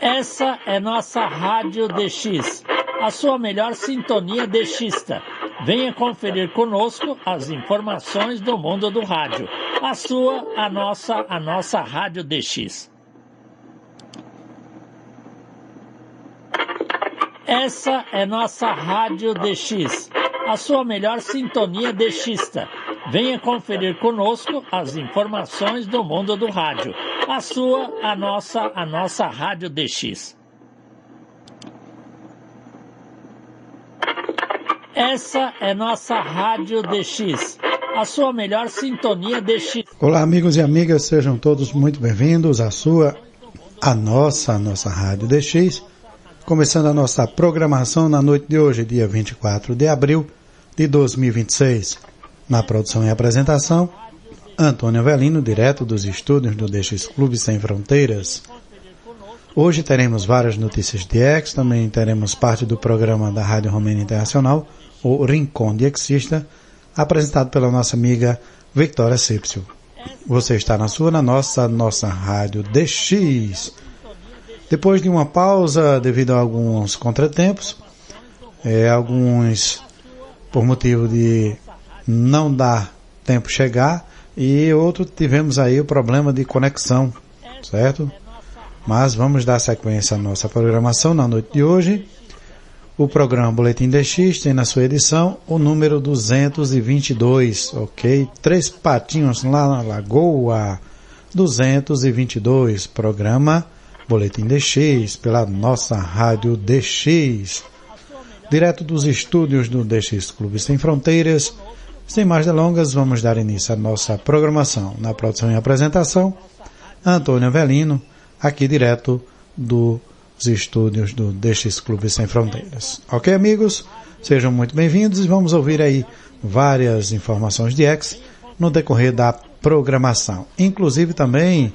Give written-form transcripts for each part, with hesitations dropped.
Essa é nossa Rádio DX, a sua melhor sintonia DXista. Venha conferir conosco as informações do mundo do rádio. A nossa Rádio DX. Essa é nossa Rádio DX, a sua melhor sintonia DXista. Venha conferir conosco as informações do mundo do rádio. A nossa Rádio DX. Essa é nossa Rádio DX, a sua melhor sintonia DX. Olá, amigos e amigas, sejam todos muito bem-vindos à nossa Rádio DX. Começando a nossa programação na noite de hoje, dia 24 de abril de 2026. Na produção e apresentação, Antônio Avelino, direto dos estúdios do DX Clube Sem Fronteiras. Hoje teremos várias notícias de ex, também teremos parte do programa da Rádio Romênia Internacional, o Rincón de Exista, apresentado pela nossa amiga Victoria Cipcio. Você está na nossa Rádio DX. Depois de uma pausa, devido a alguns contratempos, alguns por motivo de não dar tempo chegar, e outro tivemos aí o problema de conexão, certo? Mas vamos dar sequência à nossa programação na noite de hoje. O programa Boletim DX tem na sua edição o número 222, ok? 3 patinhos lá na Lagoa, 222, programa Boletim DX, pela nossa Rádio DX. Direto dos estúdios do DX Clube Sem Fronteiras. Sem mais delongas, vamos dar início à nossa programação. Na produção e apresentação, Antônio Avelino, aqui direto dos estúdios do DX Clube Sem Fronteiras. Ok, amigos? Sejam muito bem-vindos e vamos ouvir aí várias informações de ex no decorrer da programação. Inclusive também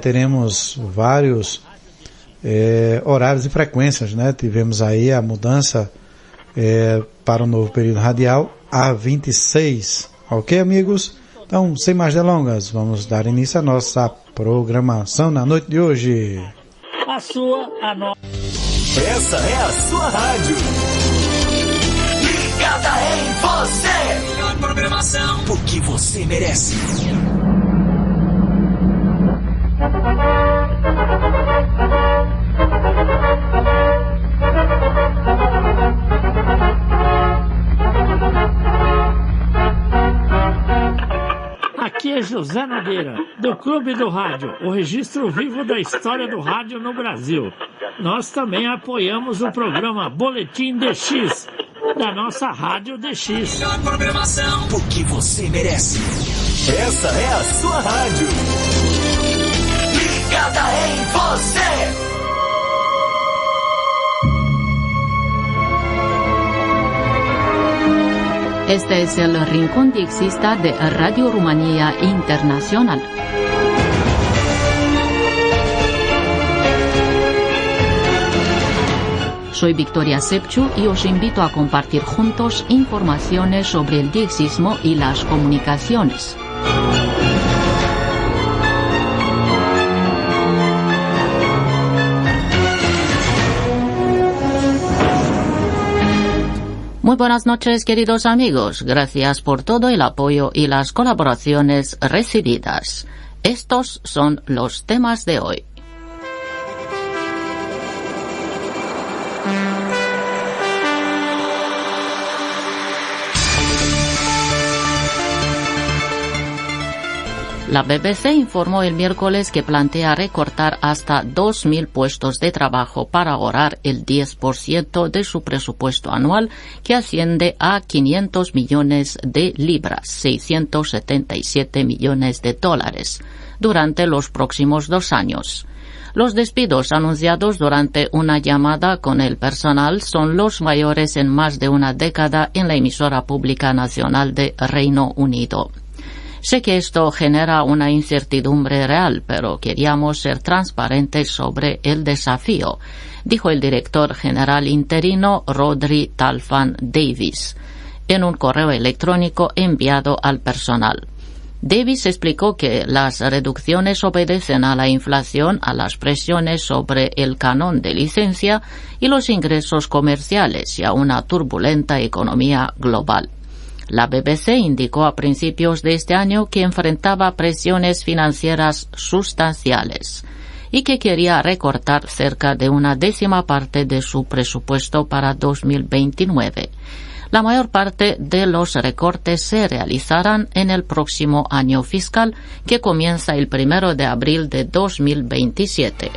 teremos vários horários e frequências, né? Tivemos aí a mudança para o novo período radial A26. Ok, amigos? Então, sem mais delongas, vamos dar início à nossa programação na noite de hoje. Essa é a sua rádio. Ligada em você. Melhor programação. O que você merece. Aqui é José Nogueira, do Clube do Rádio, o registro vivo da história do rádio no Brasil. Nós também apoiamos o programa Boletim DX, da nossa Rádio DX. Melhor programação. O que você merece. Essa é a sua rádio. Ligada em você. Este es el Rincón de Exista de Radio Rumanía Internacional. Soy Victoria Cipcio y os invito a compartir juntos informaciones sobre el diexismo y las comunicaciones. Muy buenas noches, queridos amigos. Gracias por todo el apoyo y las colaboraciones recibidas. Estos son los temas de hoy. La BBC informó el miércoles que plantea recortar hasta 2.000 puestos de trabajo para ahorrar el 10% de su presupuesto anual, que asciende a 500 millones de libras, 677 millones de dólares, durante los próximos 2 años. Los despidos anunciados durante una llamada con el personal son los mayores en más de una década en la emisora pública nacional de Reino Unido. Sé que esto genera una incertidumbre real, pero queríamos ser transparentes sobre el desafío, dijo el director general interino Rodri Talfan Davis en un correo electrónico enviado al personal. Davis explicó que las reducciones obedecen a la inflación, a las presiones sobre el canon de licencia y los ingresos comerciales y a una turbulenta economía global. La BBC indicó a principios de este año que enfrentaba presiones financieras sustanciales y que quería recortar cerca de 1/10 parte de su presupuesto para 2029. La mayor parte de los recortes se realizarán en el próximo año fiscal, que comienza el 1 de abril de 2027.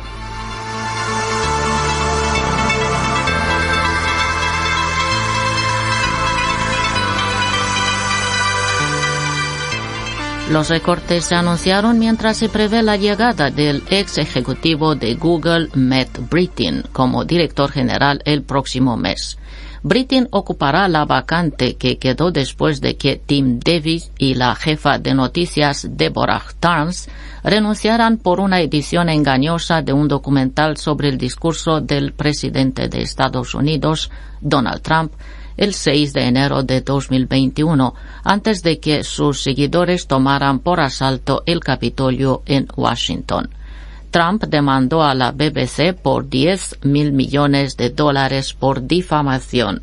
Los recortes se anunciaron mientras se prevé la llegada del ex ejecutivo de Google, Matt Brittin, como director general el próximo mes. Brittin ocupará la vacante que quedó después de que Tim Davis y la jefa de noticias Deborah Tarns renunciaran por una edición engañosa de un documental sobre el discurso del presidente de Estados Unidos, Donald Trump, el 6 de enero de 2021, antes de que sus seguidores tomaran por asalto el Capitolio en Washington. Trump demandó a la BBC por $10.000 millones por difamación.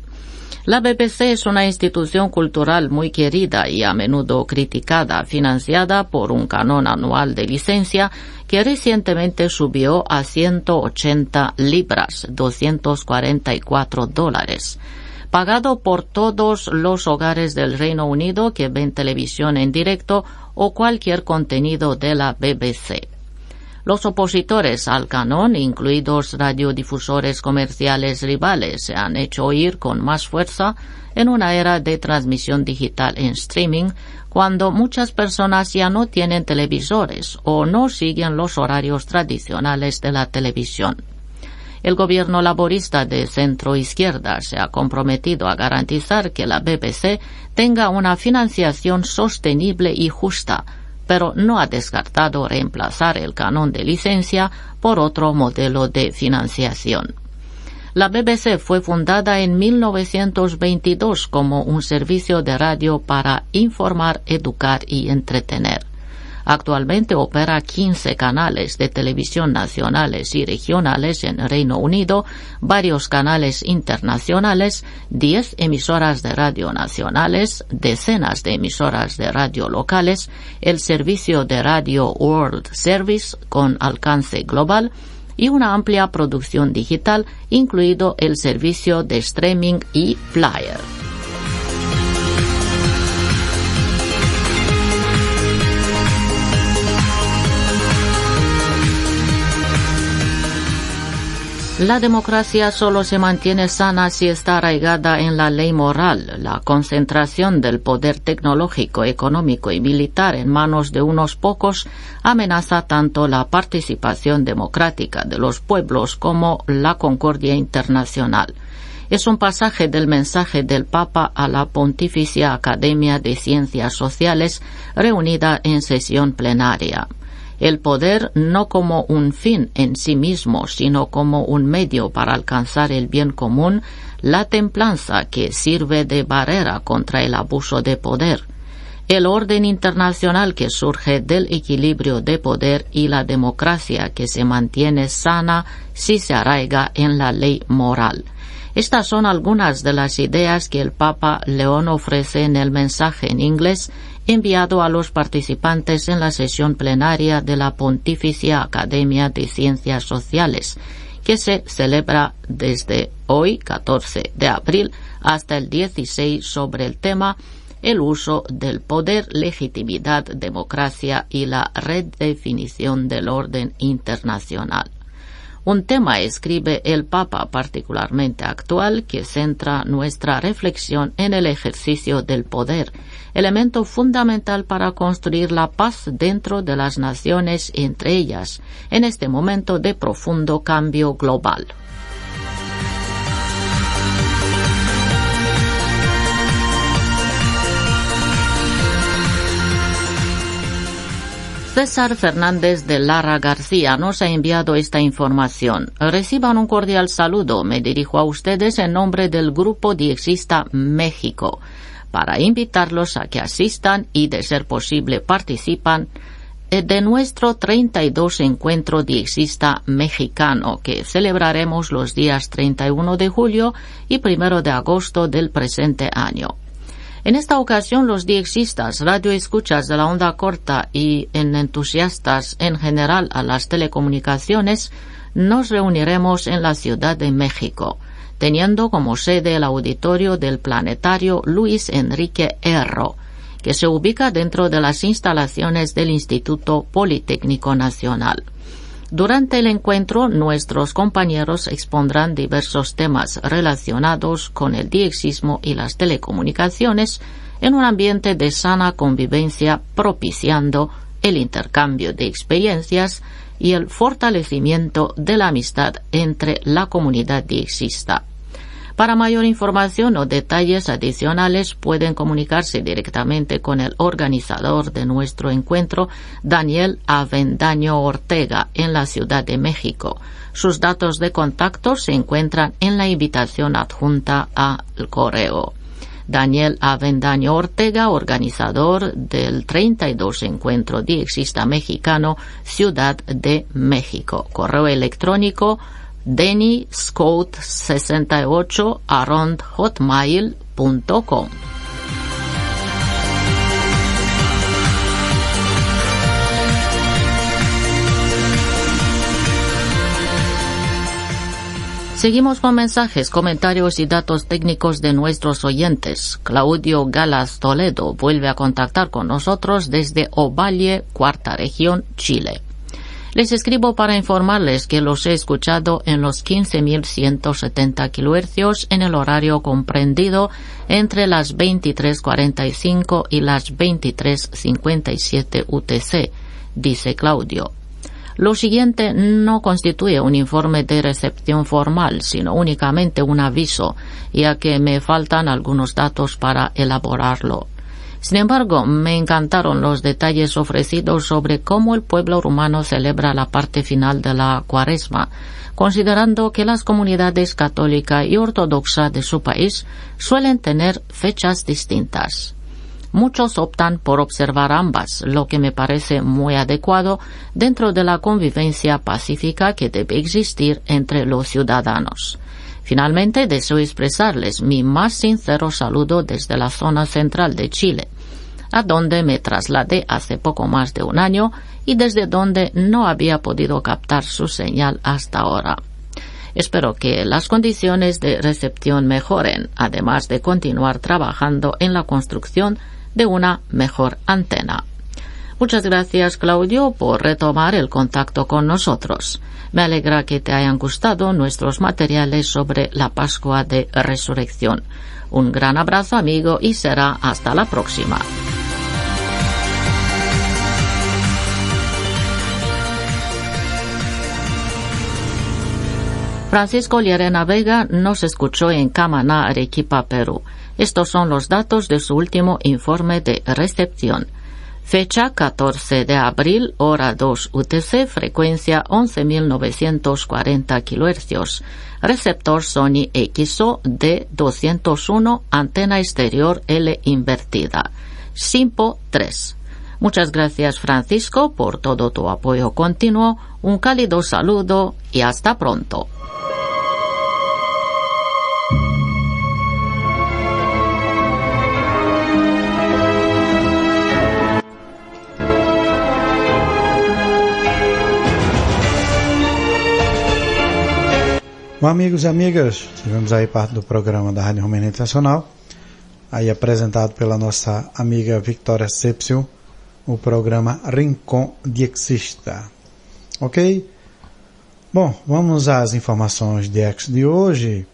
La BBC es una institución cultural muy querida y a menudo criticada, financiada por un canon anual de licencia que recientemente subió a 180 libras, $244, pagado por todos los hogares del Reino Unido que ven televisión en directo o cualquier contenido de la BBC. Los opositores al canon, incluidos radiodifusores comerciales rivales, se han hecho oír con más fuerza en una era de transmisión digital en streaming, cuando muchas personas ya no tienen televisores o no siguen los horarios tradicionales de la televisión. El gobierno laborista de centro-izquierda se ha comprometido a garantizar que la BBC tenga una financiación sostenible y justa, pero no ha descartado reemplazar el canon de licencia por otro modelo de financiación. La BBC fue fundada en 1922 como un servicio de radio para informar, educar y entretener. Actualmente opera 15 canales de televisión nacionales y regionales en Reino Unido, varios canales internacionales, 10 emisoras de radio nacionales, decenas de emisoras de radio locales, el servicio de radio World Service con alcance global y una amplia producción digital, incluido el servicio de streaming y Flyer. La democracia solo se mantiene sana si está arraigada en la ley moral. La concentración del poder tecnológico, económico y militar en manos de unos pocos amenaza tanto la participación democrática de los pueblos como la concordia internacional. Es un pasaje del mensaje del Papa a la Pontificia Academia de Ciencias Sociales reunida en sesión plenaria. El poder no como un fin en sí mismo, sino como un medio para alcanzar el bien común, la templanza que sirve de barrera contra el abuso de poder, el orden internacional que surge del equilibrio de poder y la democracia que se mantiene sana si se arraiga en la ley moral. Estas son algunas de las ideas que el Papa León ofrece en el mensaje en inglés enviado a los participantes en la sesión plenaria de la Pontificia Academia de Ciencias Sociales, que se celebra desde hoy, 14 de abril, hasta el 16 sobre el tema el uso del poder, legitimidad, democracia y la redefinición del orden internacional. Un tema, escribe el Papa, particularmente actual, que centra nuestra reflexión en el ejercicio del poder, elemento fundamental para construir la paz dentro de las naciones entre ellas, en este momento de profundo cambio global. César Fernández de Lara García nos ha enviado esta información. Reciban un cordial saludo. Me dirijo a ustedes en nombre del Grupo Diexista México. para invitarlos a que asistan y, de ser posible, participan de nuestro 32 encuentro diexista mexicano, que celebraremos los días 31 de julio y 1 de agosto del presente año. En esta ocasión, los diexistas, radioescuchas de la onda corta y entusiastas en general a las telecomunicaciones, nos reuniremos en la Ciudad de México, teniendo como sede el auditorio del Planetario Luis Enrique Erro, que se ubica dentro de las instalaciones del Instituto Politécnico Nacional. Durante el encuentro, nuestros compañeros expondrán diversos temas relacionados con el diexismo y las telecomunicaciones en un ambiente de sana convivencia, propiciando el intercambio de experiencias y el fortalecimiento de la amistad entre la comunidad diexista. Para mayor información o detalles adicionales pueden comunicarse directamente con el organizador de nuestro encuentro, Daniel Avendaño Ortega, en la Ciudad de México. Sus datos de contacto se encuentran en la invitación adjunta al correo. Daniel Avendaño Ortega, organizador del 32 Encuentro Diexista Mexicano, Ciudad de México. Correo electrónico DennyScout68@hotmail.com. Seguimos con mensajes, comentarios y datos técnicos de nuestros oyentes. Claudio Galas Toledo vuelve a contactar con nosotros desde Ovalle, Cuarta Región, Chile. Les escribo para informarles que los he escuchado en los 15.170 kHz en el horario comprendido entre las 23:45 y las 23:57 UTC, dice Claudio. Lo siguiente no constituye un informe de recepción formal, sino únicamente un aviso, ya que me faltan algunos datos para elaborarlo. Sin embargo, me encantaron los detalles ofrecidos sobre cómo el pueblo rumano celebra la parte final de la Cuaresma, considerando que las comunidades católica y ortodoxa de su país suelen tener fechas distintas. Muchos optan por observar ambas, lo que me parece muy adecuado dentro de la convivencia pacífica que debe existir entre los ciudadanos. Finalmente, deseo expresarles mi más sincero saludo desde la zona central de Chile, a donde me trasladé hace poco más de un año y desde donde no había podido captar su señal hasta ahora. Espero que las condiciones de recepción mejoren, además de continuar trabajando en la construcción de una mejor antena. Muchas gracias, Claudio, por retomar el contacto con nosotros. Me alegra que te hayan gustado nuestros materiales sobre la Pascua de Resurrección. Un gran abrazo, amigo, y será hasta la próxima. Francisco Llerena Vega nos escuchó en Camaná, Arequipa, Perú. Estos son los datos de su último informe de recepción. Fecha 14 de abril, hora 2 UTC, frecuencia 11.940 kHz. Receptor Sony XO D201, antena exterior L invertida. SINPO 3. Muchas gracias, Francisco, por todo tu apoyo continuo. Un cálido saludo y hasta pronto. Bom, amigos e amigas, tivemos aí parte do programa da Rádio Romênia Internacional, aí apresentado pela nossa amiga Victoria Sepsio, o programa Rincón Diexista. Ok? Bom, vamos às informações de hoje,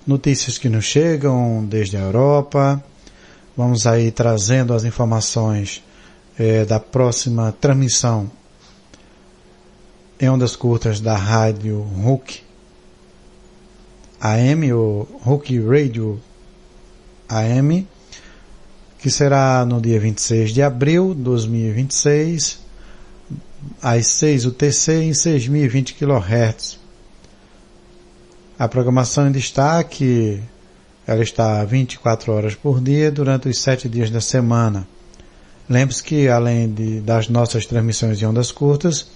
notícias que nos chegam desde a Europa, vamos aí trazendo as informações da próxima transmissão em ondas curtas da Rádio RUC AM, o RUC Radio AM, que será no dia 26 de abril de 2026, às 6 UTC em 6.020 kHz. A programação em destaque ela está 24 horas por dia durante os 7 dias da semana. Lembre-se que, além das nossas transmissões de ondas curtas,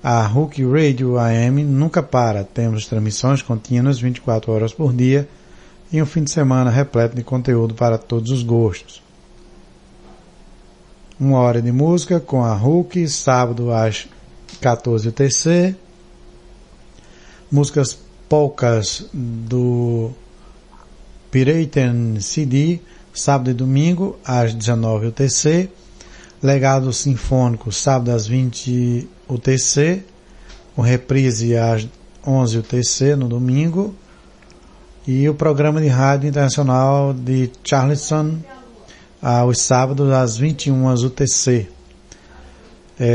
a Hook Radio AM nunca para. Temos transmissões contínuas 24 horas por dia e um fim de semana repleto de conteúdo para todos os gostos. 1 hora de música com a Hook, sábado às 14 UTC. Músicas polcas do Piraten CD, sábado e domingo às 19 UTC. Legado Sinfônico, sábado às 20 UTC, com reprise às 11 UTC no domingo, e o programa de rádio internacional de Charleston aos sábados às 21 UTC.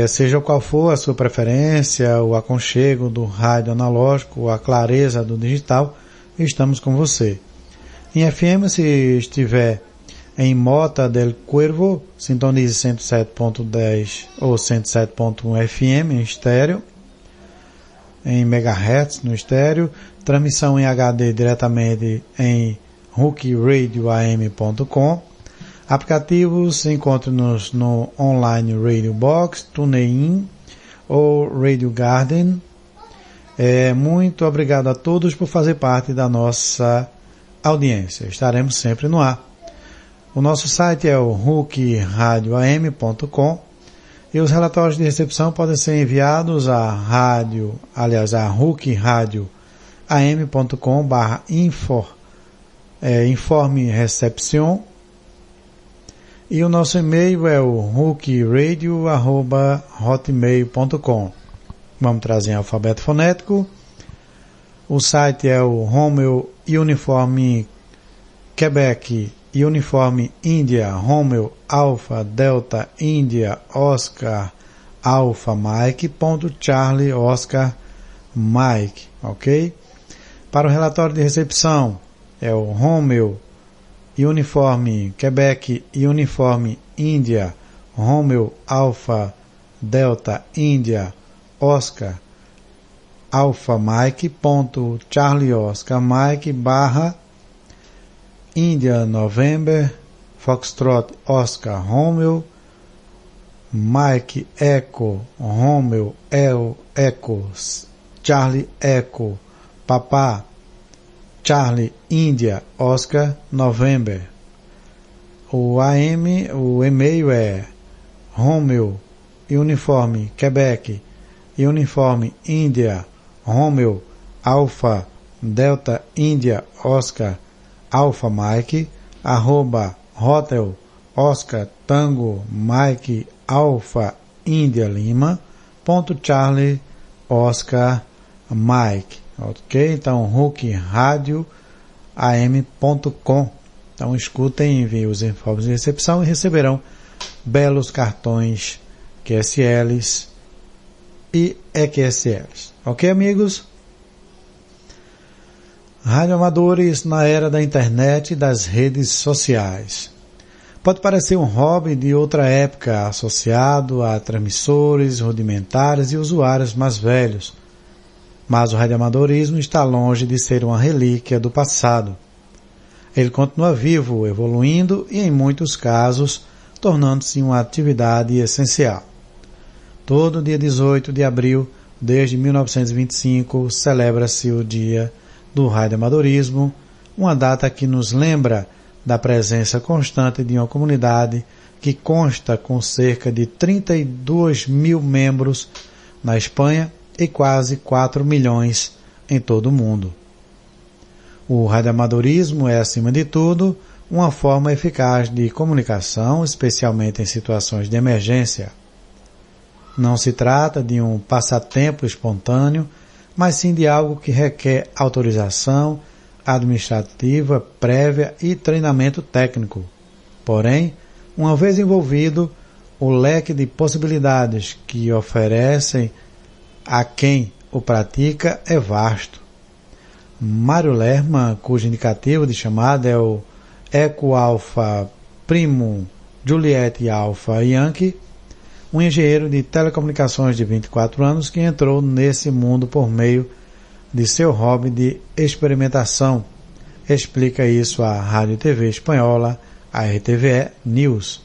Seja qual for a sua preferência, o aconchego do rádio analógico, a clareza do digital, estamos com você. Em FM, se estiver em Mota del Cuervo, sintonize 107.10 ou 107.1 FM em estéreo, em megahertz no estéreo, transmissão em HD diretamente em hookradioam.com. Aplicativos, encontre-nos no online Radio Box, TuneIn ou Radio Garden. Muito obrigado a todos por fazer parte da nossa audiência. Estaremos sempre no ar. O nosso site é o hookradioam.com e os relatórios de recepção podem ser enviados a hookradioam.com/informe recepção, e o nosso e-mail é o hookradio@hotmail.com. Vamos trazer em alfabeto fonético. O site é o Romeo Uniforme Quebec Uniforme India Romeo Alpha Delta India Oscar Alpha Mike .Charlie Oscar Mike, ok? Para o relatório de recepção é o Romeo Uniforme Quebec Uniforme India Romeo Alpha Delta India Oscar Alpha Mike .Charlie Oscar Mike India November Foxtrot Oscar Romeo Mike Echo Romeo Echo Charlie Echo Papa Charlie India Oscar November. O e-mail é Romeo Uniforme Quebec Uniforme India Romeo Alpha Delta India Oscar Alpha Mike @Hotel Oscar Tango Mike Alpha India Lima .Charlie Oscar Mike, ok? Então hookradioam.com. Então escutem, enviem os informes de recepção e receberão belos cartões QSLs e EQSLs, ok, amigos? Radioamadores na era da internet e das redes sociais. Pode parecer um hobby de outra época, associado a transmissores rudimentares e usuários mais velhos, mas o radioamadorismo está longe de ser uma relíquia do passado. Ele continua vivo, evoluindo e, em muitos casos, tornando-se uma atividade essencial. Todo dia 18 de abril, desde 1925, celebra-se o Dia do radioamadorismo, uma data que nos lembra da presença constante de uma comunidade que consta com cerca de 32 mil membros na Espanha e quase 4 milhões em todo o mundo. O radioamadorismo é, acima de tudo, uma forma eficaz de comunicação, especialmente em situações de emergência. Não se trata de um passatempo espontâneo, mas sim de algo que requer autorização administrativa prévia e treinamento técnico. Porém, uma vez envolvido, o leque de possibilidades que oferecem a quem o pratica é vasto. Mário Lerman, cujo indicativo de chamada é o Eco Alpha Primum Juliette Alpha Yankee, um engenheiro de telecomunicações de 24 anos que entrou nesse mundo por meio de seu hobby de experimentação, explica isso à Rádio e TV espanhola, a RTVE News.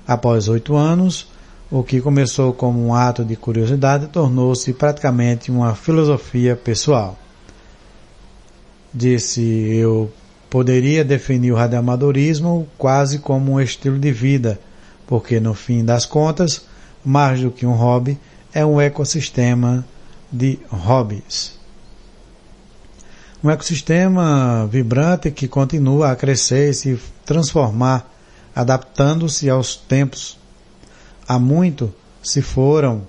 Após 8 anos, o que começou como um ato de curiosidade tornou-se praticamente uma filosofia pessoal. Disse: eu poderia definir o radioamadorismo quase como um estilo de vida, porque no fim das contas, mais do que um hobby, é um ecossistema de hobbies. Um ecossistema vibrante que continua a crescer e se transformar, adaptando-se aos tempos. Há muito se foram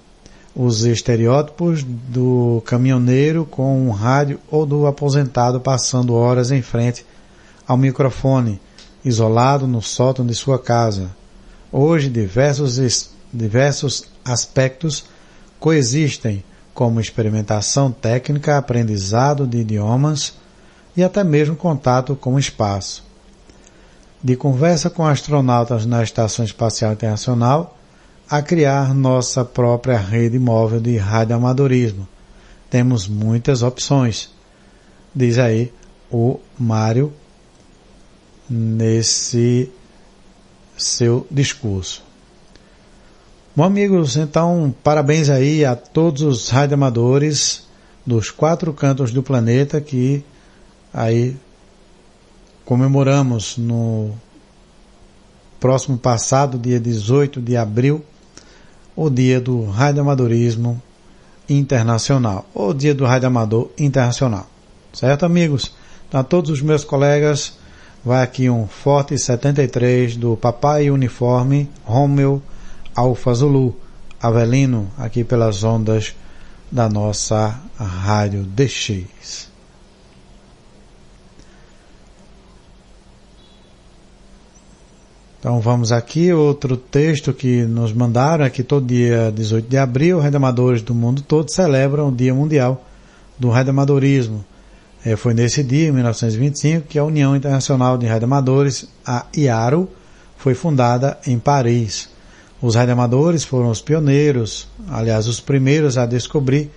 os estereótipos do caminhoneiro com um rádio ou do aposentado passando horas em frente ao microfone, isolado no sótão de sua casa. Hoje diversos aspectos coexistem, como experimentação técnica, aprendizado de idiomas e até mesmo contato com o espaço. De conversa com astronautas na Estação Espacial Internacional a criar nossa própria rede móvel de radioamadorismo. Temos muitas opções, diz aí o Mário nesse seu discurso. Bom, amigos, então parabéns aí a todos os radioamadores dos 4 cantos do planeta que aí comemoramos no próximo passado, dia 18 de abril, o dia do radioamadorismo internacional, ou dia do radioamador internacional. Certo, amigos? Então, a todos os meus colegas, vai aqui um forte 73 do Papai Uniforme Romeu Alfa Zulu Avelino, aqui pelas ondas da nossa Rádio DX. Então vamos aqui, outro texto que nos mandaram, é que todo dia 18 de abril, radioamadores do mundo todo celebram o Dia Mundial do Radioamadorismo. Foi nesse dia, em 1925, que a União Internacional de Radioamadores, a IARO, foi fundada em Paris. Os radioamadores foram os pioneiros, aliás, os primeiros a descobrir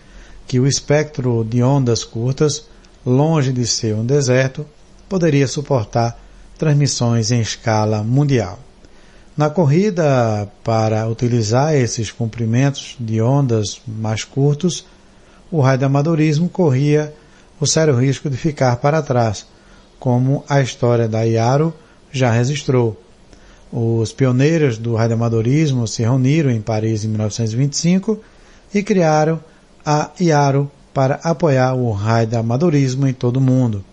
que o espectro de ondas curtas, longe de ser um deserto, poderia suportar transmissões em escala mundial. Na corrida para utilizar esses comprimentos de ondas mais curtos, o radioamadorismo corria o sério risco de ficar para trás, como a história da IARO já registrou. Os pioneiros do radioamadorismo se reuniram em Paris em 1925 e criaram a IARO para apoiar o radioamadorismo em todo o mundo.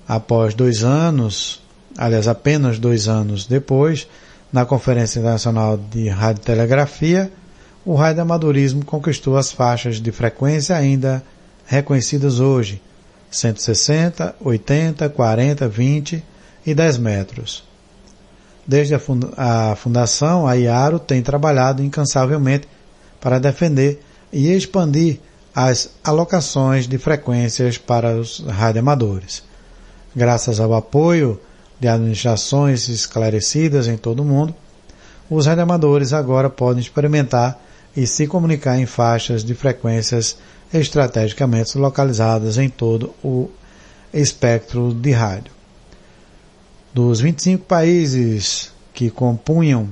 Após 2 anos, aliás, apenas 2 anos depois, na Conferência Internacional de Radiotelegrafia, o radioamadorismo conquistou as faixas de frequência ainda reconhecidas hoje, 160, 80, 40, 20 e 10 metros. Desde a fundação, a IARO tem trabalhado incansavelmente para defender e expandir as alocações de frequências para os radioamadores. Graças ao apoio de administrações esclarecidas em todo o mundo, os radioamadores agora podem experimentar e se comunicar em faixas de frequências estrategicamente localizadas em todo o espectro de rádio. Dos 25 países que compunham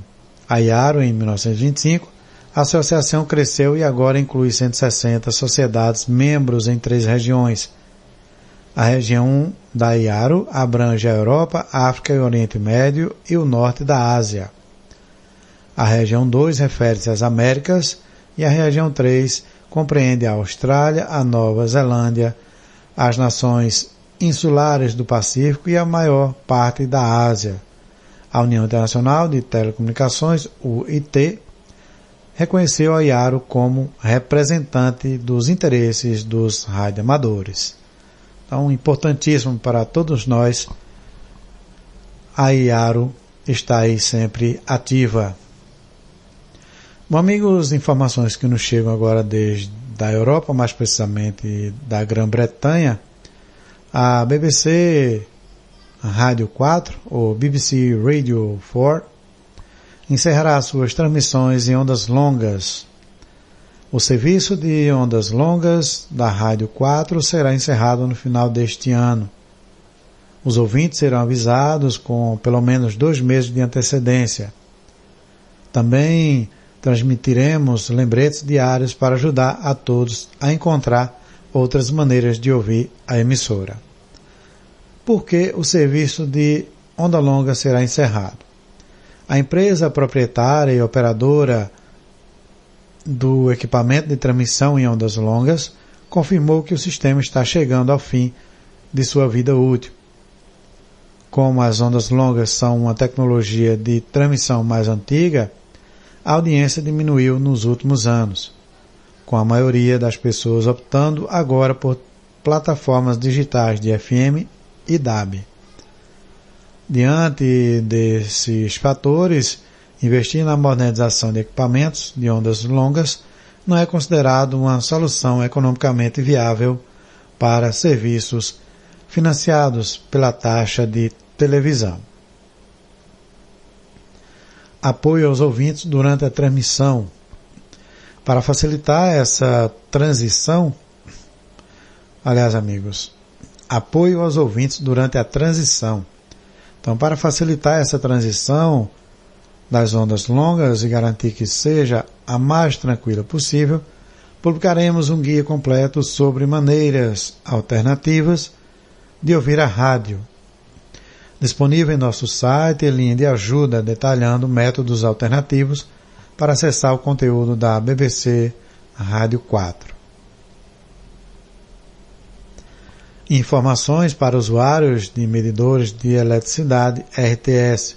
a IARO em 1925, a associação cresceu e agora inclui 160 sociedades membros em 3 regiões. A região 1 da IARO abrange a Europa, África e Oriente Médio e o norte da Ásia. A região 2 refere-se às Américas e a região 3 compreende a Austrália, a Nova Zelândia, as nações insulares do Pacífico e a maior parte da Ásia. A União Internacional de Telecomunicações, UIT, reconheceu a IARO como representante dos interesses dos radioamadores. Então, importantíssimo para todos nós, a IARO está aí sempre ativa. Bom, amigos, informações que nos chegam agora desde a Europa, mais precisamente da Grã-Bretanha. A BBC Rádio 4, ou BBC Radio 4, encerrará suas transmissões em ondas longas. O serviço de ondas longas da Rádio 4 será encerrado no final deste ano. Os ouvintes serão avisados com pelo menos 2 meses de antecedência. Também transmitiremos lembretes diários para ajudar a todos a encontrar outras maneiras de ouvir a emissora. Por que o serviço de onda longa será encerrado? A empresa proprietária e operadora do equipamento de transmissão em ondas longas confirmou que o sistema está chegando ao fim de sua vida útil. Como as ondas longas são uma tecnologia de transmissão mais antiga, a audiência diminuiu nos últimos anos, com a maioria das pessoas optando agora por plataformas digitais de FM e DAB. Diante desses fatores, investir na modernização de equipamentos de ondas longas não é considerado uma solução economicamente viável para serviços financiados pela taxa de televisão. Apoio aos ouvintes durante a transmissão. Para facilitar essa transição, apoio aos ouvintes durante a transição. Então, para facilitar essa transição das ondas longas e garantir que seja a mais tranquila possível, publicaremos um guia completo sobre maneiras alternativas de ouvir a rádio, disponível em nosso site e linha de ajuda detalhando métodos alternativos para acessar o conteúdo da BBC Rádio 4. Informações para usuários de medidores de eletricidade RTS.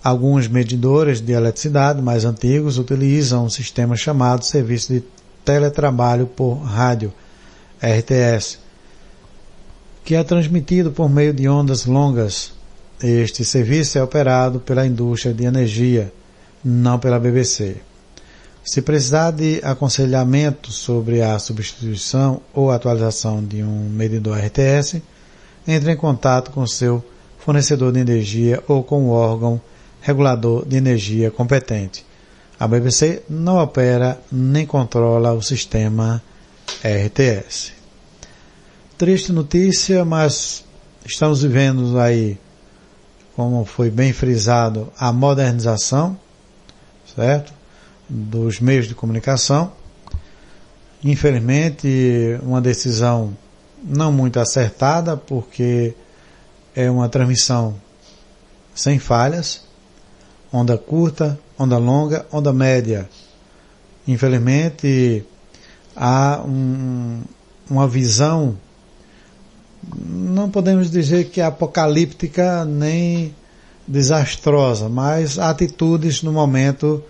Alguns medidores de eletricidade mais antigos utilizam um sistema chamado Serviço de Teletrabalho por Rádio, RTS, que é transmitido por meio de ondas longas. Este serviço é operado pela indústria de energia, não pela BBC. Se precisar de aconselhamento sobre a substituição ou atualização de um medidor RTS, entre em contato com seu fornecedor de energia ou com o órgão regulador de energia competente. A BBC não opera nem controla o sistema RTS. Triste notícia, mas estamos vivendo aí, como foi bem frisado, a modernização, certo? Dos meios de comunicação. Infelizmente, uma decisão não muito acertada, porque é uma transmissão sem falhas, onda curta, onda longa, onda média. Infelizmente, há uma visão, não podemos dizer que é apocalíptica nem desastrosa, mas atitudes no momento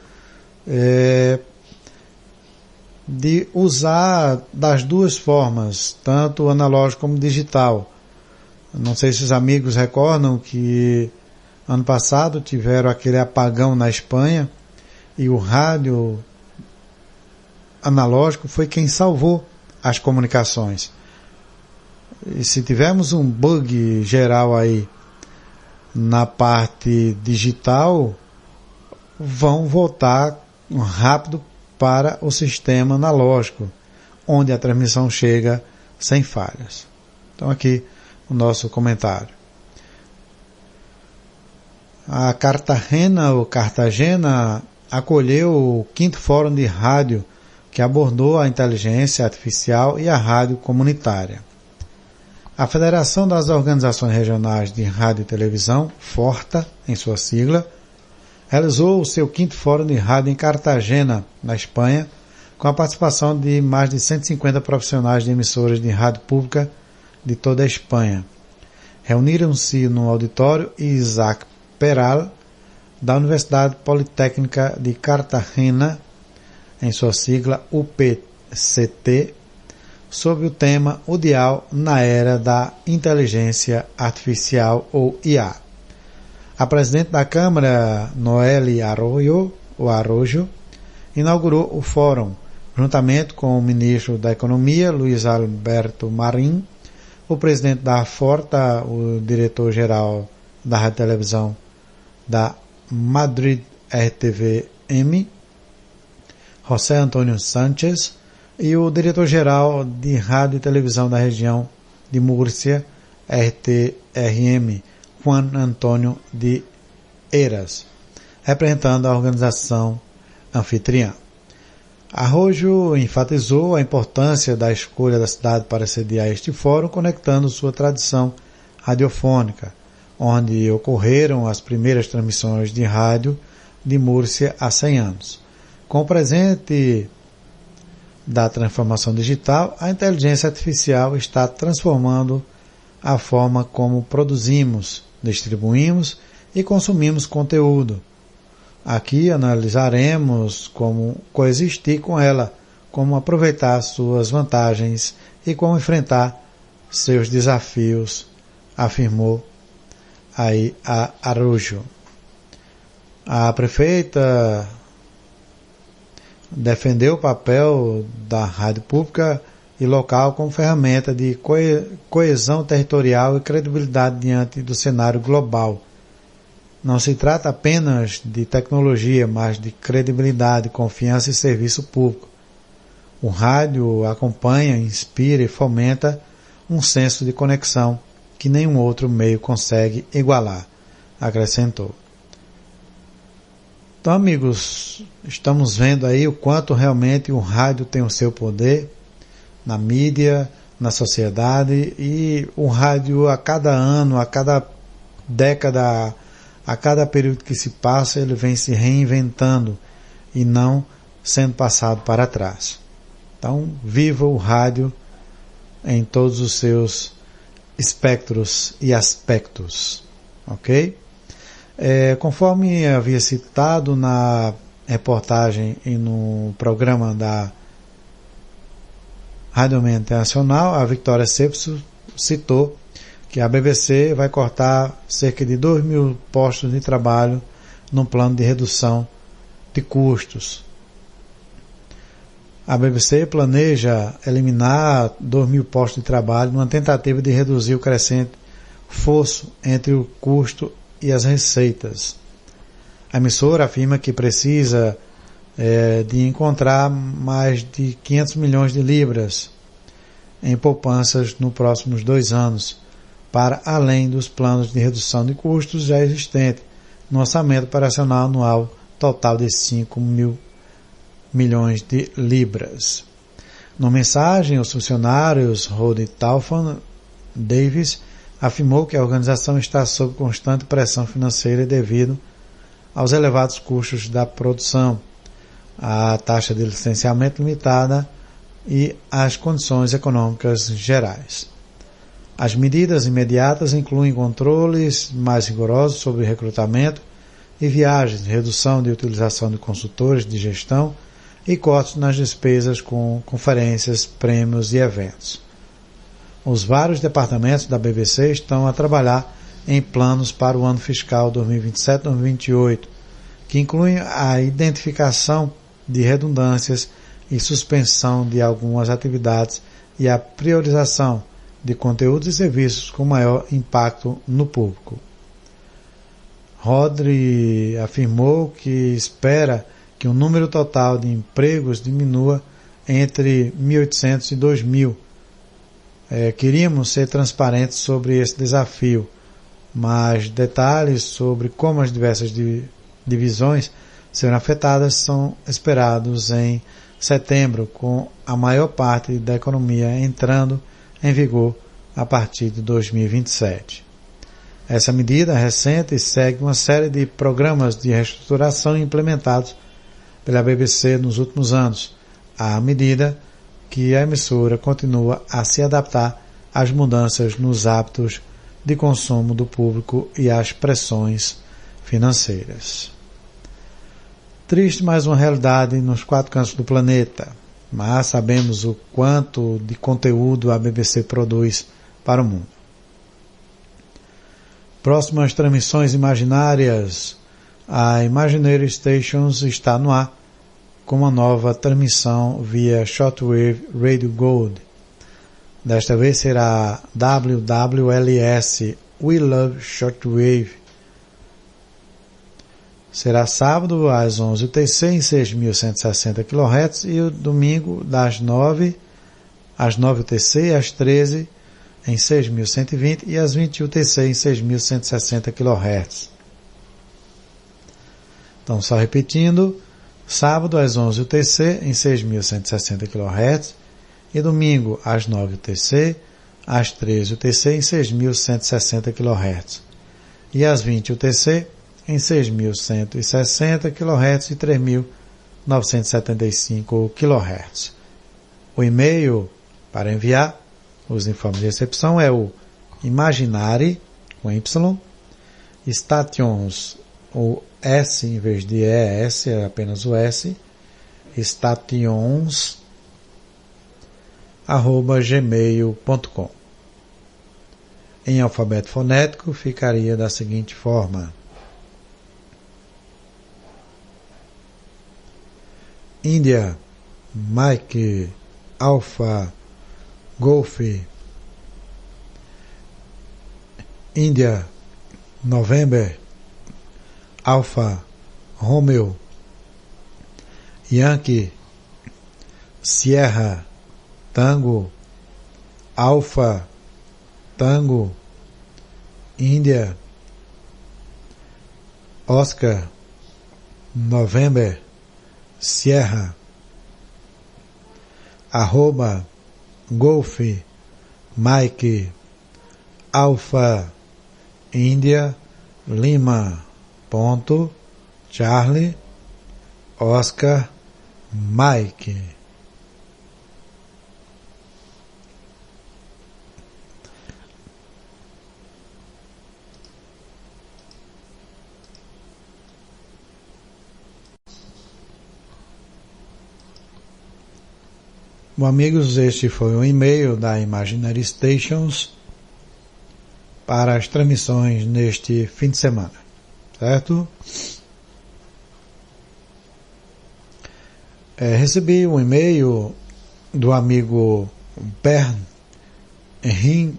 de usar das duas formas, tanto analógico como digital. Não sei se os amigos recordam que ano passado tiveram aquele apagão na Espanha e o rádio analógico foi quem salvou as comunicações. E se tivermos um bug geral aí na parte digital, vão voltar rápido para o sistema analógico, onde a transmissão chega sem falhas. Então aqui o nosso comentário. A Cartagena acolheu o 5º Fórum de Rádio, que abordou a inteligência artificial e a rádio comunitária. A Federação das Organizações Regionais de Rádio e Televisão, FORTA, em sua sigla, realizou o seu 5º Fórum de Rádio em Cartagena, na Espanha, com a participação de mais de 150 profissionais de emissoras de rádio pública de toda a Espanha. Reuniram-se no auditório Isaac Peral, da Universidade Politécnica de Cartagena, em sua sigla UPCT, sob o tema O Dial na Era da Inteligência Artificial, ou IA. A presidente da Câmara, Noeli Arroyo, inaugurou o fórum, juntamente com o ministro da Economia, Luiz Alberto Marín, o presidente da FORTA, o diretor-geral da Rádio e Televisão da Madrid RTVM, José Antônio Sánchez, e o diretor-geral de Rádio e Televisão da região de Múrcia, RTRM Juan Antônio de Eiras, representando a organização anfitriã. Arrojo enfatizou a importância da escolha da cidade para sediar este fórum, conectando sua tradição radiofônica, onde ocorreram as primeiras transmissões de rádio de Múrcia há 100 anos. Com o presente da transformação digital, a inteligência artificial está transformando a forma como produzimos, distribuímos e consumimos conteúdo. Aqui analisaremos como coexistir com ela, como aproveitar suas vantagens e como enfrentar seus desafios, afirmou aí a Araujo. A prefeita defendeu o papel da rádio pública e local como ferramenta de coesão territorial e credibilidade diante do cenário global. Não se trata apenas de tecnologia, mas de credibilidade, confiança e serviço público. O rádio acompanha, inspira e fomenta um senso de conexão que nenhum outro meio consegue igualar, acrescentou. Então, amigos, estamos vendo aí o quanto realmente o rádio tem o seu poder na mídia, na sociedade, e o rádio a cada ano, a cada década, a cada período que se passa, ele vem se reinventando e não sendo passado para trás. Então, viva o rádio em todos os seus espectros e aspectos, ok? Conforme havia citado na reportagem e no programa da Rádio Internacional, a Victoria Cepso citou que a BBC vai cortar cerca de 2.000 postos de trabalho no plano de redução de custos. A BBC planeja eliminar 2.000 postos de trabalho numa tentativa de reduzir o crescente fosso entre o custo e as receitas. A emissora afirma que precisa de encontrar mais de 500 milhões de libras em poupanças nos próximos 2 anos, para além dos planos de redução de custos já existentes, no orçamento operacional anual total de 5.000 milhões de libras. Na mensagem, os funcionários Rod Taufan Davis afirmou que a organização está sob constante pressão financeira devido aos elevados custos da produção, a taxa de licenciamento limitada e as condições econômicas gerais. As medidas imediatas incluem controles mais rigorosos sobre recrutamento e viagens, redução de utilização de consultores de gestão e cortes nas despesas com conferências, prêmios e eventos. Os vários departamentos da BBC estão a trabalhar em planos para o ano fiscal 2027-2028, que incluem a identificação de redundâncias e suspensão de algumas atividades e a priorização de conteúdos e serviços com maior impacto no público. Rodri afirmou que espera que o número total de empregos diminua entre 1.800 e 2.000. Queríamos ser transparentes sobre esse desafio, mas detalhes sobre como as diversas divisões serão afetadas são esperados em setembro, com a maior parte da economia entrando em vigor a partir de 2027. Essa medida recente segue uma série de programas de reestruturação implementados pela BBC nos últimos anos, à medida que a emissora continua a se adaptar às mudanças nos hábitos de consumo do público e às pressões financeiras. Triste mais uma realidade nos 4 cantos do planeta, mas sabemos o quanto de conteúdo a BBC produz para o mundo. Próximas transmissões imaginárias. A Imaginary Stations está no ar com uma nova transmissão via Shortwave Radio Gold. Desta vez será WWLS We Love Shortwave. Será sábado às 11 UTC em 6.160 kHz e o domingo das 9 às 9 UTC e às 13 em 6.120 e às 20 UTC em 6.160 kHz. Então, só repetindo, sábado às 11 UTC em 6.160 kHz e domingo às 9 UTC, às 13 UTC em 6.160 kHz e às 20 UTC em 6.160 kHz e 3.975 kHz. O e-mail para enviar os informes de recepção é o Imaginary, com Y, Stations, o S em vez de ES, é apenas o S, stations, @gmail.com. Em alfabeto fonético ficaria da seguinte forma: Índia, Mike, Alpha, Golf, Índia, November, Alpha, Romeo, Yankee, Sierra, Tango, Alpha, Tango, Índia, Oscar, November, Sierra, @Golf, Mike, Alpha, Índia, Lima, Charlie, Oscar, Mike. Bom, amigos, este foi um e-mail da Imaginary Stations para as transmissões neste fim de semana, certo? Recebi um e-mail do amigo Henning,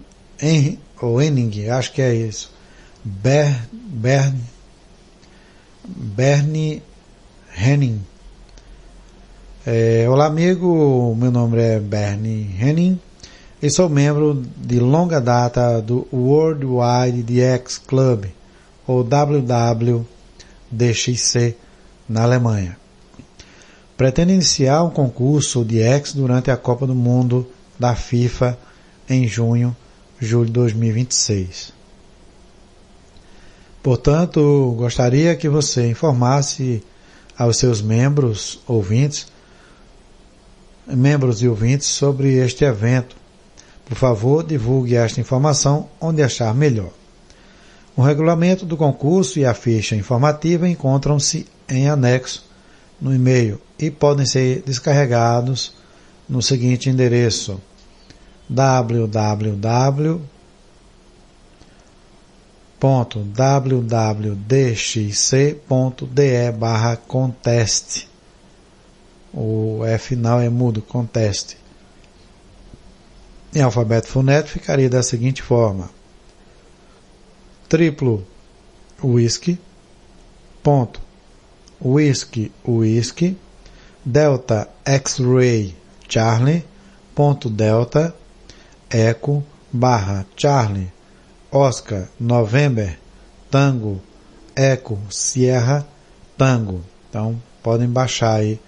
acho que é isso, Bernie Henning. Olá, amigo, meu nome é Bernie Henning e sou membro de longa data do Worldwide DX Club, ou WWDXC, na Alemanha. Pretendo iniciar um concurso DX durante a Copa do Mundo da FIFA em julho de 2026. Portanto, gostaria que você informasse aos seus membros e ouvintes sobre este evento. Por favor, divulgue esta informação onde achar melhor. O regulamento do concurso e a ficha informativa encontram-se em anexo no e-mail e podem ser descarregados no seguinte endereço: www.wwdxc.de/contest. O F final é mudo, contest. Em alfabeto fonético ficaria da seguinte forma: triplo whisky, ponto, whisky, delta x-ray charlie, ponto delta, eco, /charlie, Oscar, November, Tango, Eco, Sierra, Tango. Então, podem baixar aí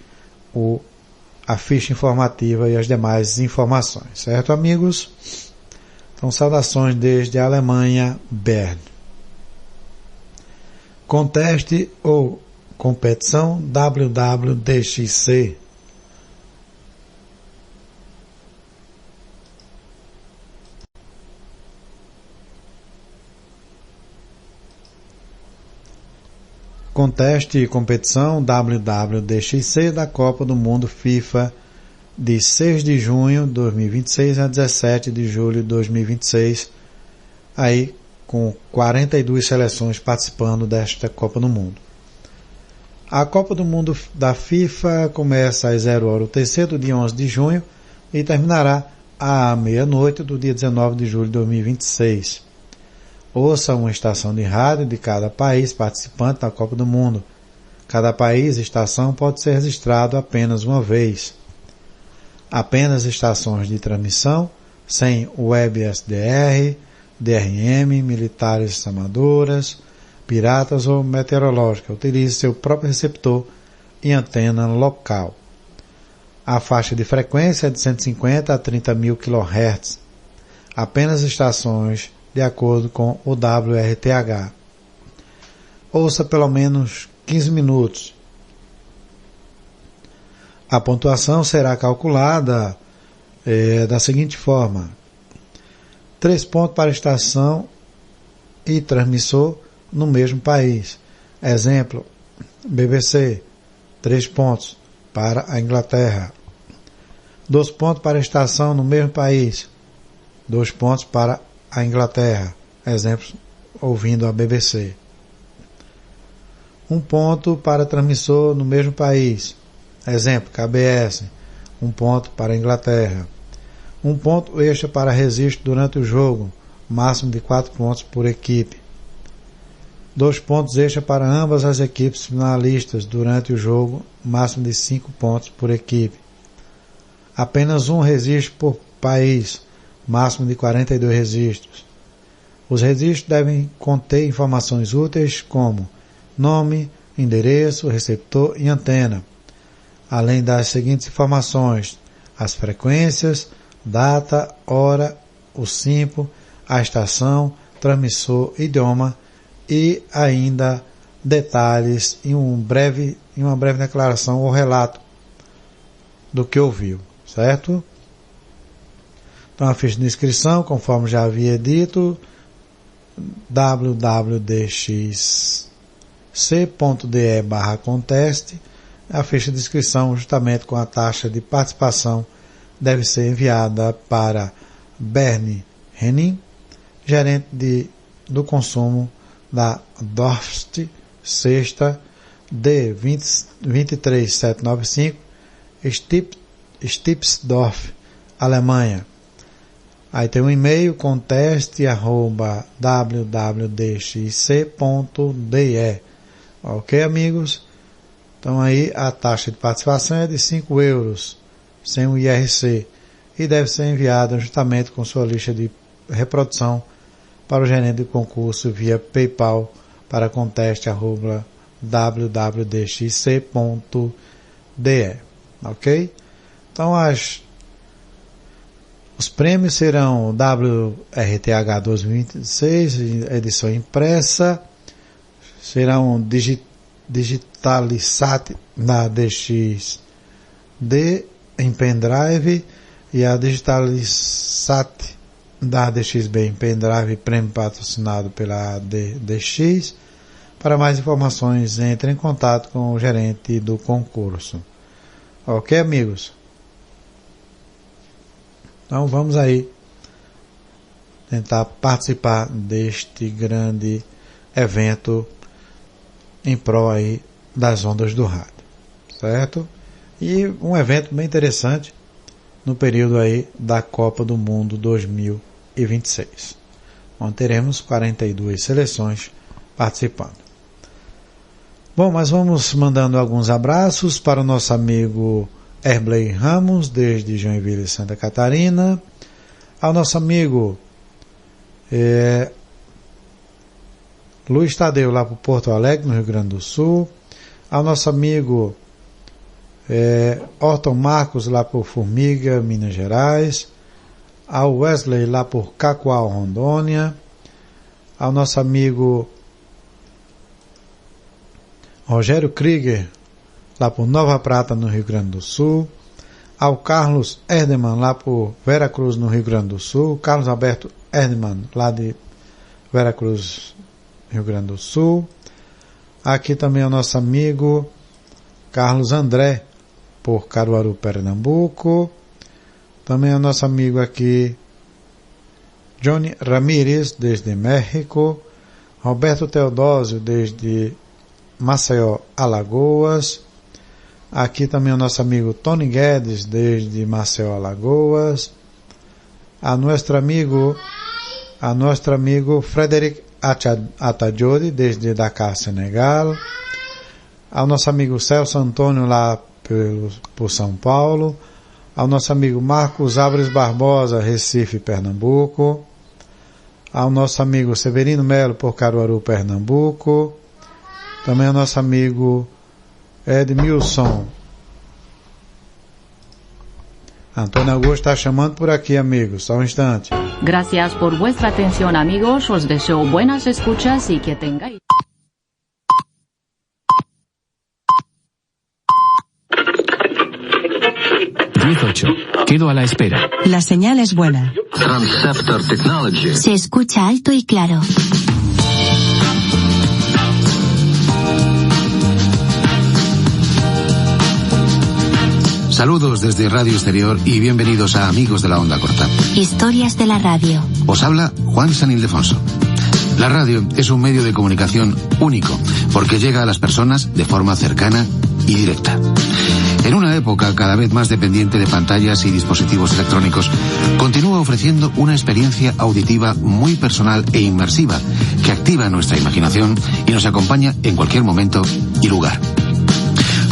a ficha informativa e as demais informações, certo, amigos? Então, saudações desde a Alemanha, Bern. Conteste ou competição WWDXC. Conteste e competição WWDXC da Copa do Mundo FIFA de 6 de junho de 2026 a 17 de julho de 2026, aí com 42 seleções participando desta Copa do Mundo. A Copa do Mundo da FIFA começa às 0h UTC do dia 11 de junho e terminará à meia-noite do dia 19 de julho de 2026. Ouça uma estação de rádio de cada país participante da Copa do Mundo. Cada país e estação pode ser registrado apenas uma vez. Apenas estações de transmissão sem web SDR, DRM, militares amadoras, piratas ou meteorológica. Utilize seu próprio receptor e antena local. A faixa de frequência é de 150 a 30 mil kHz. Apenas estações de acordo com o WRTH. Ouça pelo menos 15 minutos. A pontuação será calculada da seguinte forma: 3 pontos para estação e transmissor no mesmo país. Exemplo, BBC, 3 pontos para a Inglaterra. 2 pontos para a estação no mesmo país. 2 pontos para a Inglaterra. Exemplo, ouvindo a BBC. 1 ponto para transmissor no mesmo país. Exemplo, KBS, 1 ponto para a Inglaterra. 1 ponto extra para registro durante o jogo, máximo de 4 pontos por equipe. 2 pontos extra para ambas as equipes finalistas durante o jogo, máximo de 5 pontos por equipe. Apenas 1 registro por país, máximo de 42 registros. Os registros devem conter informações úteis como nome, endereço, receptor e antena, além das seguintes informações: as frequências, data, hora, o SINPO, a estação, transmissor, idioma e ainda detalhes em uma breve declaração ou relato do que ouviu, certo? Então a ficha de inscrição, conforme já havia dito, www.dxc.de/contest. A ficha de inscrição, justamente com a taxa de participação, deve ser enviada para Bernie Henning, gerente do consumo da Dorst, sexta, D23795, Stipsdorf, Alemanha. Aí tem um e-mail, conteste@www.dxc.de. Ok, amigos? Então aí a taxa de participação é de €5, sem o IRC, e deve ser enviada juntamente com sua lista de reprodução para o gerente do concurso via PayPal para conteste@www.dxc.de. Ok? Então os prêmios serão WRTH 2026, edição impressa, serão Digitalisat na DXD em pendrive e a Digitalisat da DXB em pendrive, prêmio patrocinado pela DX. Para mais informações, entre em contato com o gerente do concurso. Ok, amigos? Então vamos aí tentar participar deste grande evento em prol aí das ondas do rádio, certo? E um evento bem interessante no período aí da Copa do Mundo 2026, onde teremos 42 seleções participando. Bom, mas vamos mandando alguns abraços para o nosso amigo Herbley Ramos, desde Joinville, Santa Catarina, ao nosso amigo Luiz Tadeu, lá para Porto Alegre, no Rio Grande do Sul, ao nosso amigo Orton Marcos, lá por Formiga, Minas Gerais, ao Wesley, lá por Cacoal, Rondônia, ao nosso amigo Rogério Krieger, lá por Nova Prata, no Rio Grande do Sul, ao Carlos Erdemann, lá por Veracruz, no Rio Grande do Sul, Carlos Alberto Erdemann, lá de Veracruz, Rio Grande do Sul. Aqui também o nosso amigo Carlos André, por Caruaru, Pernambuco. Também o nosso amigo aqui Johnny Ramírez, desde México. Roberto Teodósio, desde Maceió, Alagoas. Aqui também o nosso amigo Tony Guedes, desde Maceió, Alagoas. A nosso amigo Frederic Atadjodi, desde Dakar, Senegal. Ao nosso amigo Celso Antônio, lá por São Paulo. ao nosso amigo Marcos Álvares Barbosa, Recife, Pernambuco, ao nosso amigo Severino Melo, por Caruaru, Pernambuco, também ao nosso amigo Edmilson. Antônio Augusto está chamando por aqui, amigos, só um instante. Gracias por vuestra atención, amigos. Os deseo buenas escuchas y que tengáis. Quedo a la espera. La señal es buena. Transceptor Technology. Se escucha alto y claro. Saludos desde Radio Exterior y bienvenidos a Amigos de la Onda Corta. Historias de la radio. Os habla Juan San Ildefonso. La radio es un medio de comunicación único porque llega a las personas de forma cercana y directa. En una época cada vez más dependiente de pantallas y dispositivos electrónicos, continúa ofreciendo una experiencia auditiva muy personal e inmersiva que activa nuestra imaginación y nos acompaña en cualquier momento y lugar.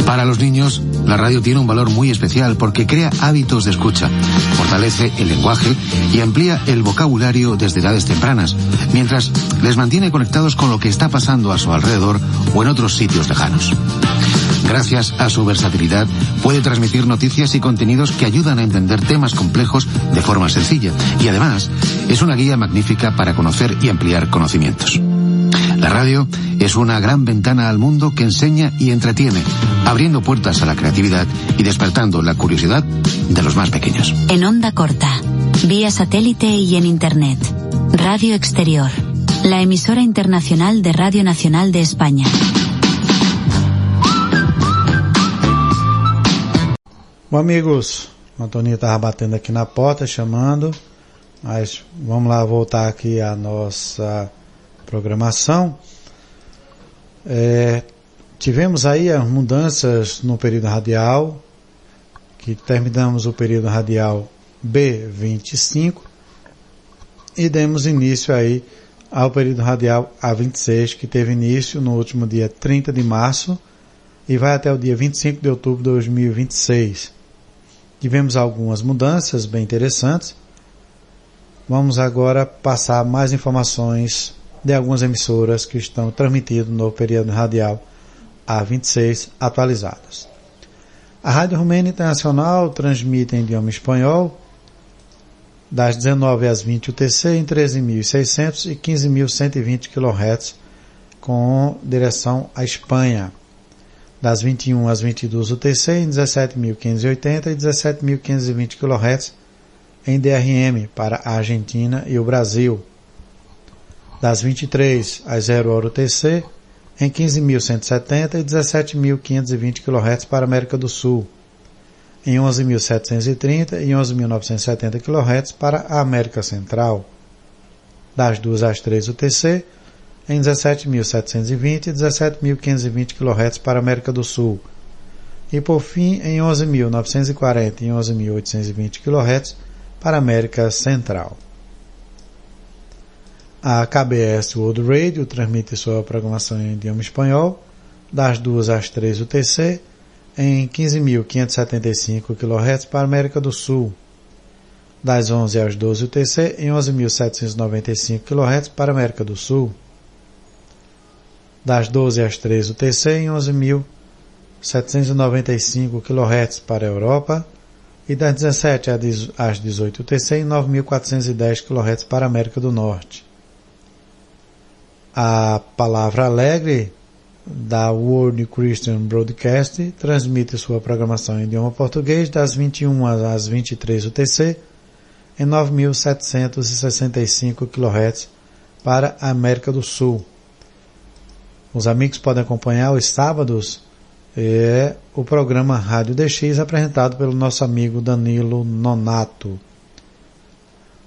Para los niños, la radio tiene un valor muy especial porque crea hábitos de escucha, fortalece el lenguaje y amplía el vocabulario desde edades tempranas, mientras les mantiene conectados con lo que está pasando a su alrededor o en otros sitios lejanos. Gracias a su versatilidad, puede transmitir noticias y contenidos que ayudan a entender temas complejos de forma sencilla y además es una guía magnífica para conocer y ampliar conocimientos. La radio es una gran ventana al mundo que enseña y entretiene, abriendo puertas a la creatividad y despertando la curiosidad de los más pequeños. En onda corta, vía satélite y en Internet. Radio Exterior, la emisora internacional de Radio Nacional de España. Bom, amigos, o Antoninho estava batendo aqui na porta, chamando, mas vamos lá voltar aqui à nossa programação. Tivemos aí as mudanças no período radial, que terminamos o período radial B25 e demos início aí ao período radial A26, que teve início no último dia 30 de março e vai até o dia 25 de outubro de 2026. Tivemos algumas mudanças bem interessantes. Vamos agora passar mais informações de algumas emissoras que estão transmitindo no período radial A26 atualizadas. A Rádio Romênia Internacional transmite em idioma espanhol das 19 às 20 UTC em 13.600 e 15.120 kHz com direção à Espanha. Das 21 às 22 UTC em 17.580 e 17.520 kHz em DRM para a Argentina e o Brasil. Das 23 às 0 hora UTC em 15.170 e 17.520 kHz para a América do Sul. Em 11.730 e 11.970 kHz para a América Central. Das 2 às 3 UTC em 17.720 e 17.520 kHz para a América do Sul. E por fim, em 11.940 e 11.820 kHz para a América Central. A KBS World Radio transmite sua programação em idioma espanhol das 2 às 3 UTC em 15.575 kHz para a América do Sul. Das 11 às 12 UTC em 11.795 kHz para a América do Sul. Das 12 às 13 UTC em 11.795 kHz para a Europa e das 17 às 18 UTC em 9.410 kHz para a América do Norte. A Palavra Alegre da World Christian Broadcast transmite sua programação em idioma português das 21 às 23 UTC em 9.765 kHz para a América do Sul. Os amigos podem acompanhar os sábados o programa Rádio DX apresentado pelo nosso amigo Danilo Nonato.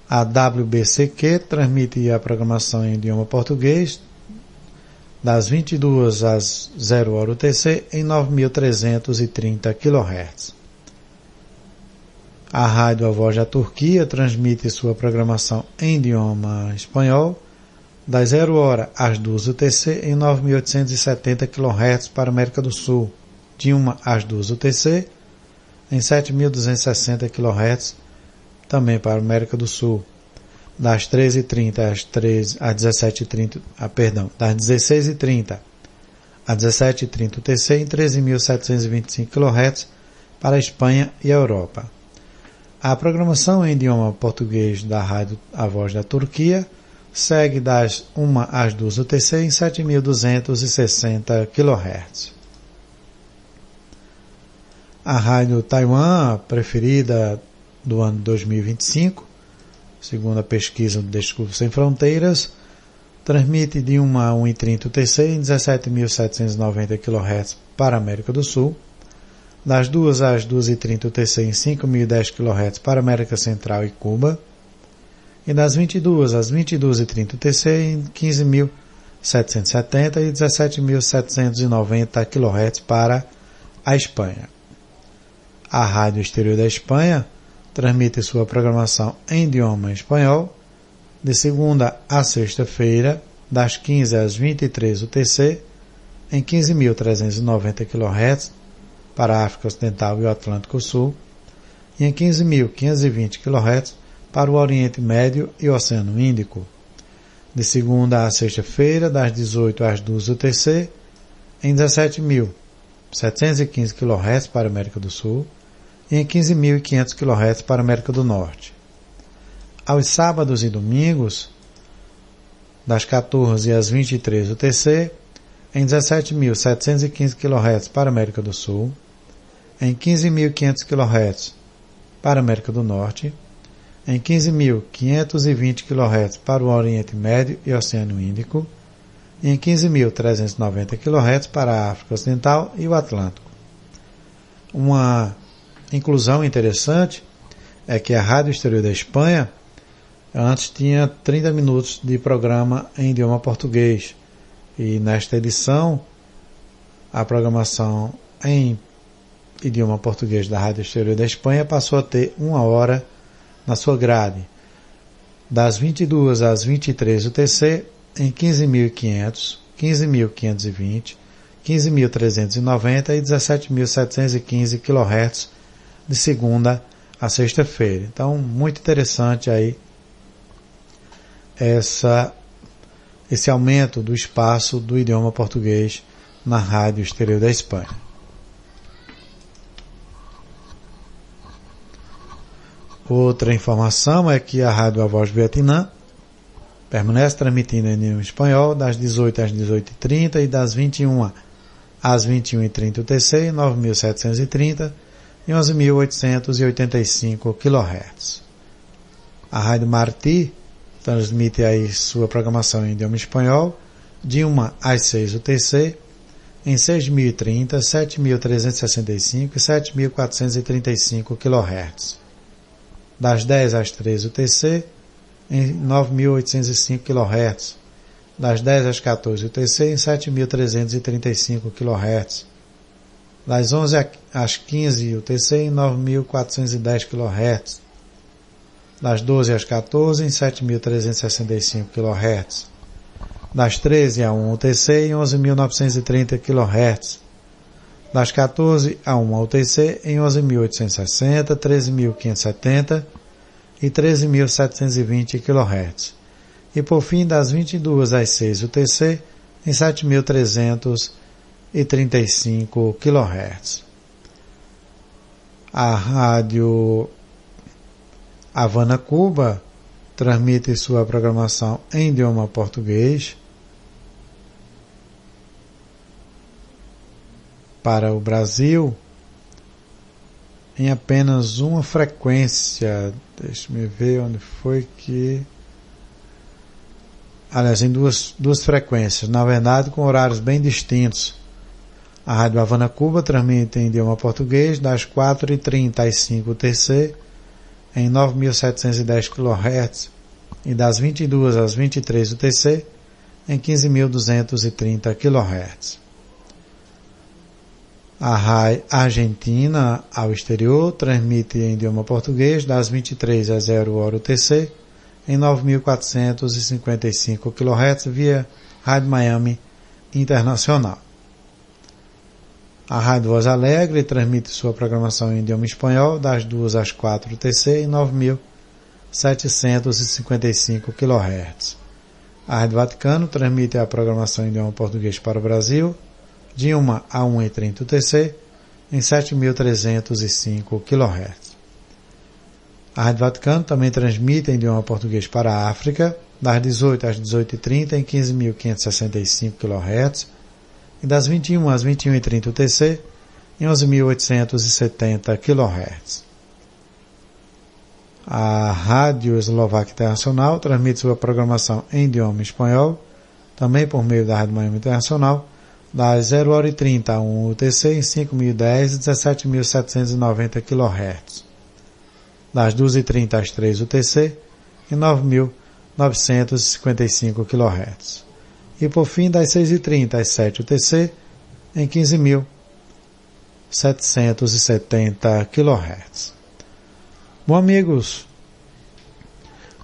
A WBCQ transmite a programação em idioma português das 22 às 0 hora UTC em 9.330 kHz. A Rádio A Voz da Turquia transmite sua programação em idioma espanhol das 0 hora às 2 UTC em 9.870 kHz para a América do Sul, de 1 às 2 UTC em 7.260 kHz, também para a América do Sul, das 13h30 às 17h30, das 16h30 às 17h30 UTC em 13.725 kHz para a Espanha e a Europa. A programação em idioma português da Rádio A Voz da Turquia segue das 1 às 2 UTC em 7.260 kHz. A Rádio Taiwan, preferida do ano 2025, segundo a pesquisa do Descubro Sem Fronteiras, transmite de 1 a 1h30 UTC em 17.790 kHz para a América do Sul, das 2 às 2h30 UTC em 5.010 kHz para a América Central e Cuba, e das 22 às 22h30 UTC em 15.770 e 17.790 kHz para a Espanha. A Rádio Exterior da Espanha transmite sua programação em idioma espanhol de segunda a sexta-feira, das 15 às 23 UTC, em 15.390 kHz para a África Ocidental e o Atlântico Sul, e em 15.520 kHz para o Oriente Médio e o Oceano Índico. De segunda a sexta-feira, das 18 às 2 UTC, em 17.715 kHz para a América do Sul, e em 15.500 kHz para a América do Norte. Aos sábados e domingos, das 14 às 23 UTC, em 17.715 kHz para a América do Sul, em 15.500 kHz para a América do Norte, em 15.520 kHz para o Oriente Médio e Oceano Índico, e em 15.390 kHz para a África Ocidental e o Atlântico. Uma inclusão interessante é que a Rádio Exterior da Espanha antes tinha 30 minutos de programa em idioma português, e nesta edição a programação em idioma português da Rádio Exterior da Espanha passou a ter 1 hora na sua grade, das 22 às 23 UTC em 15.500, 15.520, 15.390 e 17.715 kHz de segunda a sexta-feira. Então, muito interessante aí esse aumento do espaço do idioma português na Rádio Exterior da Espanha. Outra informação é que a Rádio A Voz do Vietnã permanece transmitindo em idioma espanhol das 18 às 18h30 e das 21 às 21h30 UTC em 9.730 e 11.885 kHz. A Rádio Martí transmite aí sua programação em idioma espanhol de 1 às 6 UTC em 6.030, 7.365 e 7.435 kHz. Das 10 às 13 UTC em 9.805 kHz. Das 10 às 14 UTC em 7.335 kHz. Das 11 às 15 UTC em 9.410 kHz. Das 12 às 14 em 7.365 kHz. Das 13 a 1 UTC em 11.930 kHz. Das 14 a 1 UTC em 11.860, 13.570 e 13.720 kHz. E por fim, das 22 às 6 UTC em 7.335 kHz. A Rádio Havana, Cuba, transmite sua programação em idioma português para o Brasil em apenas uma frequência. Deixa-me ver onde foi que... Aliás, em duas frequências, na verdade com horários bem distintos. A Rádio Havana, Cuba, transmite em idioma português das 4h30 às 5 UTC em 9.710 kHz e das 22 às 23 UTC em 15.230 kHz. A RAI Argentina ao exterior transmite em idioma português das 23 às 0 hora UTC em 9.455 kHz via Rádio Miami Internacional. A Rádio Voz Alegre transmite sua programação em idioma espanhol das 2 às 4 UTC em 9.755 kHz. A Rádio Vaticano transmite a programação em idioma português para o Brasil de 1 a 1h30 UTC em 7.305 kHz. A Rádio Vaticano também transmite em idioma português para a África das 18 às 18h30 em 15.565 kHz e das 21 às 21h30 UTC em 11.870 kHz. A Rádio Eslovaca Internacional transmite sua programação em idioma espanhol, também por meio da Rádio Miami Internacional, das 0h30 a 1 UTC em 5.010 e 17.790 kHz. Das 2h30 às 3 UTC em 9.955 kHz. E por fim, das 6h30 às 7 UTC em 15.770 kHz. Bom, amigos,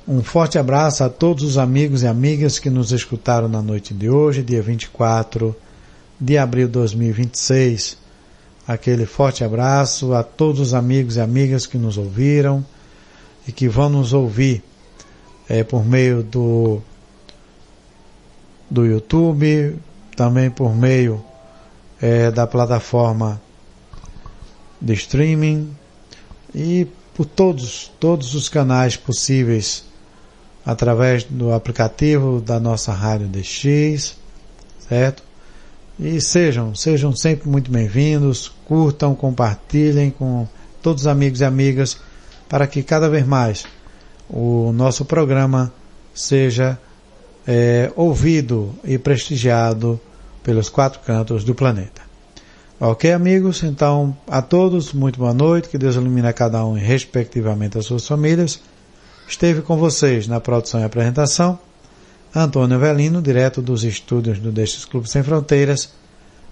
um forte abraço a todos os amigos e amigas que nos escutaram na noite de hoje, dia 24 de abril de 2026. Aquele forte abraço a todos os amigos e amigas que nos ouviram e que vão nos ouvir por meio do YouTube, também por meio da plataforma de streaming e por todos os canais possíveis através do aplicativo da nossa Rádio DX, certo? E sejam sempre muito bem-vindos, curtam, compartilhem com todos os amigos e amigas para que cada vez mais o nosso programa seja ouvido e prestigiado pelos 4 cantos do planeta. Ok, amigos? Então, a todos, muito boa noite, que Deus ilumine a cada um e respectivamente as suas famílias. Esteve com vocês na produção e apresentação Antônio Avelino, direto dos estúdios do DX Clube Sem Fronteiras,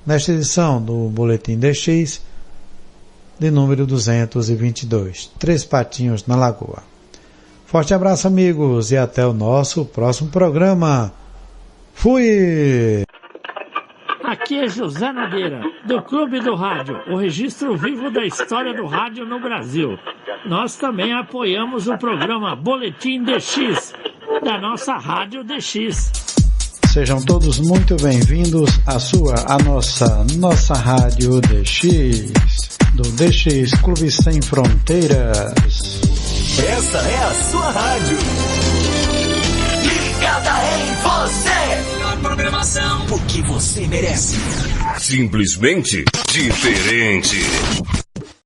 nesta edição do Boletim DX, de número 222, 3 Patinhos na Lagoa. Forte abraço, amigos, e até o nosso próximo programa. Fui! Aqui é José Nogueira, do Clube do Rádio, o registro vivo da história do rádio no Brasil. Nós também apoiamos o programa Boletim DX, da nossa Rádio DX. Sejam todos muito bem-vindos à nossa Rádio DX, do DX Clube Sem Fronteiras. Essa é a sua rádio. Ligada em você. Melhor programação. O que você merece. Simplesmente diferente.